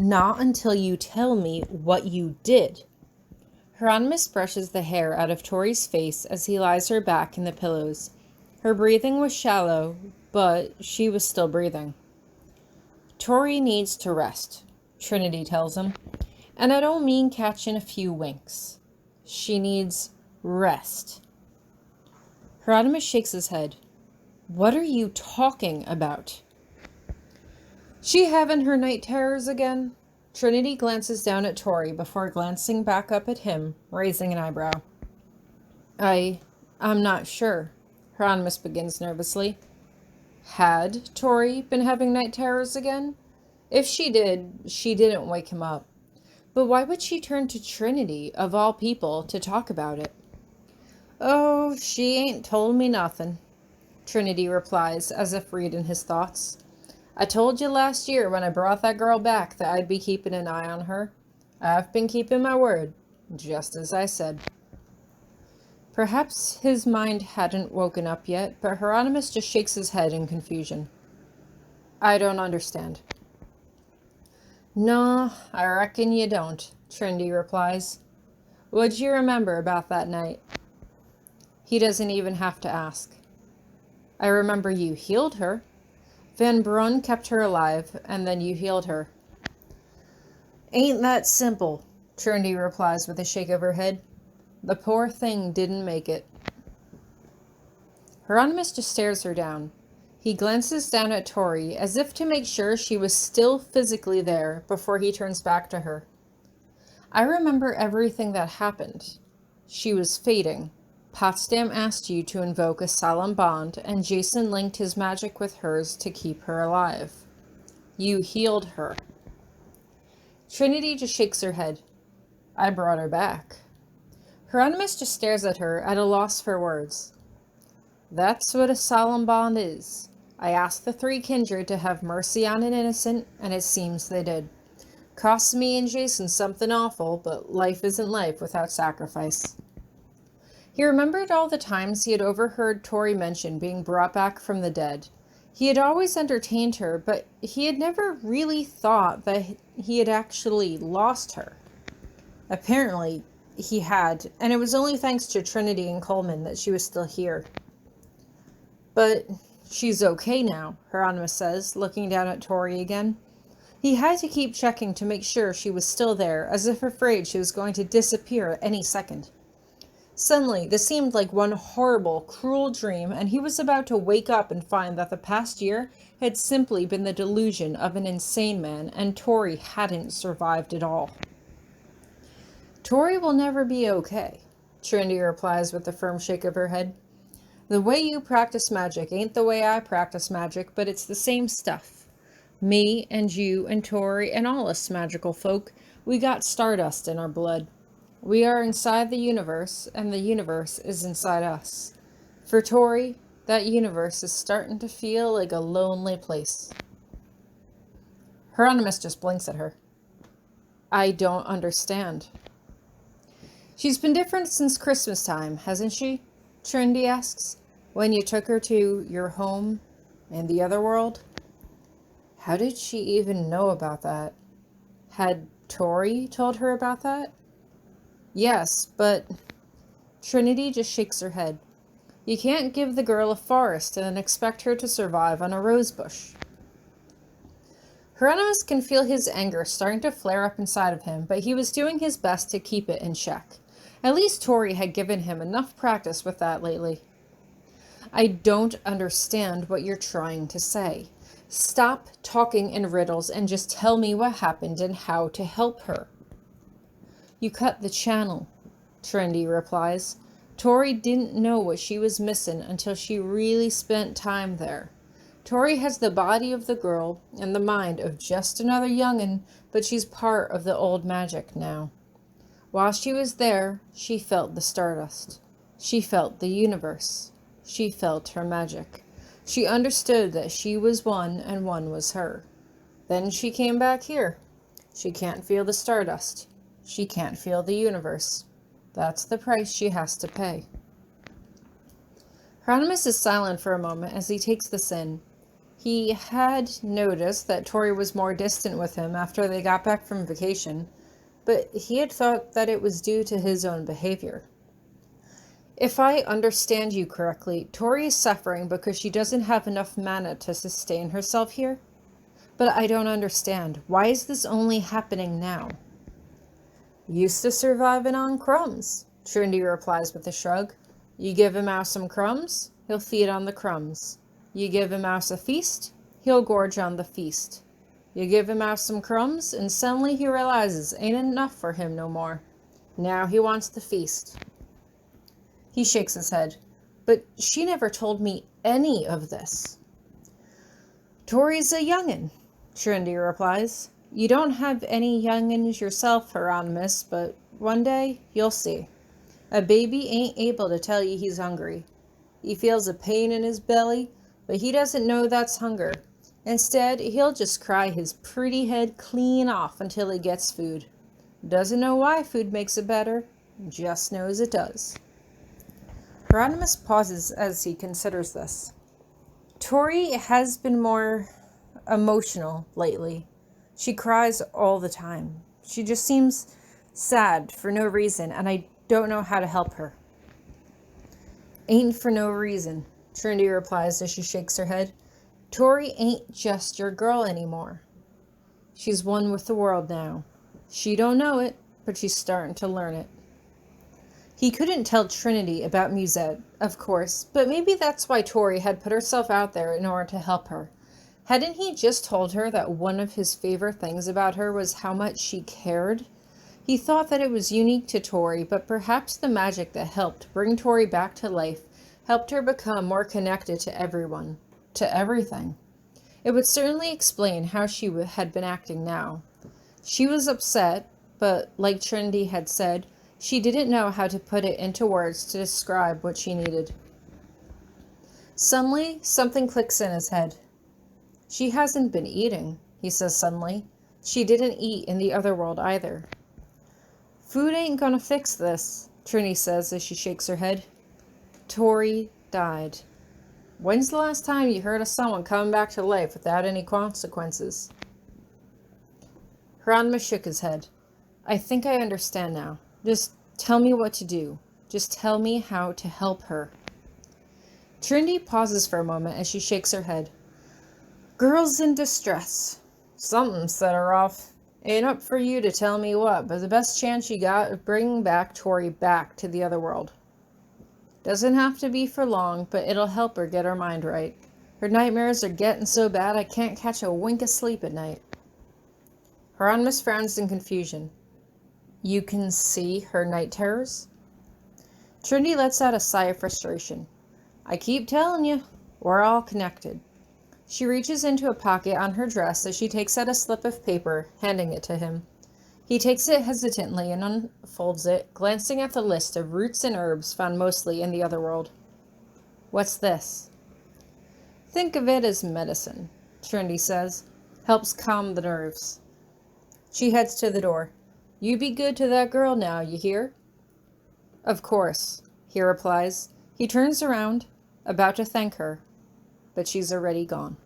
Not until you tell me what you did. Hieronymous brushes the hair out of Tori's face as he lies her back in the pillows. Her breathing was shallow, but she was still breathing. Tori needs to rest, Trinity tells him. And I don't mean catching a few winks. She needs rest. Hieronymous shakes his head. What are you talking about? She having her night terrors again? Trinity glances down at Tori before glancing back up at him, raising an eyebrow. I'm not sure, Hieronymous begins nervously. Had Tori been having night terrors again? If she did, she didn't wake him up. But why would she turn to Trinity, of all people, to talk about it? Oh, she ain't told me nothing, Trinity replies, as if reading his thoughts. I told you last year when I brought that girl back that I'd be keeping an eye on her. I've been keeping my word, just as I said. Perhaps his mind hadn't woken up yet, but Hieronymous just shakes his head in confusion. I don't understand. No, I reckon you don't, Trinity replies. What'd you remember about that night? He doesn't even have to ask. I remember you healed her. Van Brun kept her alive, and then you healed her. Ain't that simple, Trinity replies with a shake of her head. The poor thing didn't make it. Hieronymous just stares her down. He glances down at Tori as if to make sure she was still physically there before he turns back to her. I remember everything that happened. She was fading. Potsdam asked you to invoke a solemn bond, and Jason linked his magic with hers to keep her alive. You healed her. Trinity just shakes her head. I brought her back. Hieronymous just stares at her, at a loss for words. That's what a solemn bond is. I asked the three kindred to have mercy on an innocent, and it seems they did. Cost me and Jason something awful, but life isn't life without sacrifice. He remembered all the times he had overheard Tori mention being brought back from the dead. He had always entertained her, but he had never really thought that he had actually lost her. Apparently, he had, and it was only thanks to Trinity and Coleman that she was still here. But she's okay now, Hieronymous says, looking down at Tori again. He had to keep checking to make sure she was still there, as if afraid she was going to disappear at any second. Suddenly, this seemed like one horrible, cruel dream, and he was about to wake up and find that the past year had simply been the delusion of an insane man, and Tori hadn't survived at all. Tori will never be okay, Trinity replies with a firm shake of her head. The way you practice magic ain't the way I practice magic, but it's the same stuff. Me and you and Tori and all us magical folk, we got stardust in our blood. We are inside the universe, and the universe is inside us. For Tori, that universe is starting to feel like a lonely place. Hieronymous just blinks at her. I don't understand. She's been different since Christmas time, hasn't she? Trinity asks. When you took her to your home in the other world? How did she even know about that? Had Tori told her about that? Yes, but Trinity just shakes her head. You can't give the girl a forest and then expect her to survive on a rosebush. Hieronymous can feel his anger starting to flare up inside of him, but he was doing his best to keep it in check. At least Tori had given him enough practice with that lately. I don't understand what you're trying to say. Stop talking in riddles and just tell me what happened and how to help her. You cut the channel, Trinity replies. Tori didn't know what she was missing until she really spent time there. Tori has the body of the girl and the mind of just another young'un, but she's part of the old magic now. While she was there, she felt the stardust. She felt the universe. She felt her magic. She understood that she was one and one was her. Then she came back here. She can't feel the stardust. She can't feel the universe. That's the price she has to pay. Hieronymous is silent for a moment as he takes this in. He had noticed that Tori was more distant with him after they got back from vacation, but he had thought that it was due to his own behavior. If I understand you correctly, Tori is suffering because she doesn't have enough mana to sustain herself here? But I don't understand. Why is this only happening now? Used to surviving on crumbs, Trinity replies with a shrug. You give a mouse some crumbs, he'll feed on the crumbs. You give a mouse a feast, he'll gorge on the feast. You give a mouse some crumbs, and suddenly he realizes ain't enough for him no more. Now he wants the feast. He shakes his head. But she never told me any of this. Tori's a youngin', Trinity replies. You don't have any youngins yourself, Hieronymous, but one day you'll see. A baby ain't able to tell you he's hungry. He feels a pain in his belly, but he doesn't know that's hunger. Instead, he'll just cry his pretty head clean off until he gets food. Doesn't know why food makes it better, just knows it does. Hieronymus pauses as he considers this. Tori has been more emotional lately. She cries all the time. She just seems sad for no reason, and I don't know how to help her. Ain't for no reason, Trinity replies as she shakes her head. Tori ain't just your girl anymore. She's one with the world now. She don't know it, but she's starting to learn it. He couldn't tell Trinity about Musette, of course, but maybe that's why Tori had put herself out there in order to help her. Hadn't he just told her that one of his favorite things about her was how much she cared? He thought that it was unique to Tori, but perhaps the magic that helped bring Tori back to life helped her become more connected to everyone, to everything. It would certainly explain how she had been acting now. She was upset, but like Trinity had said, she didn't know how to put it into words to describe what she needed. Suddenly, something clicks in his head. She hasn't been eating, he says suddenly. She didn't eat in the other world either. Food ain't gonna fix this, Trinity says as she shakes her head. Tori died. When's the last time you heard of someone coming back to life without any consequences? Hieronymus shook his head. I think I understand now. Just tell me what to do. Just tell me how to help her. Trinity pauses for a moment as she shakes her head. Girl's in distress. Something set her off. Ain't up for you to tell me what, but the best chance you got of bringing back Tori back to the other world. Doesn't have to be for long, but it'll help her get her mind right. Her nightmares are getting so bad I can't catch a wink of sleep at night. Hieronymus frowns in confusion. You can see her night terrors? Trinity lets out a sigh of frustration. I keep telling you, we're all connected. She reaches into a pocket on her dress as she takes out a slip of paper, handing it to him. He takes it hesitantly and unfolds it, glancing at the list of roots and herbs found mostly in the other world. What's this? Think of it as medicine, Trinity says. Helps calm the nerves. She heads to the door. You be good to that girl now, you hear? Of course, he replies. He turns around, about to thank her, but she's already gone.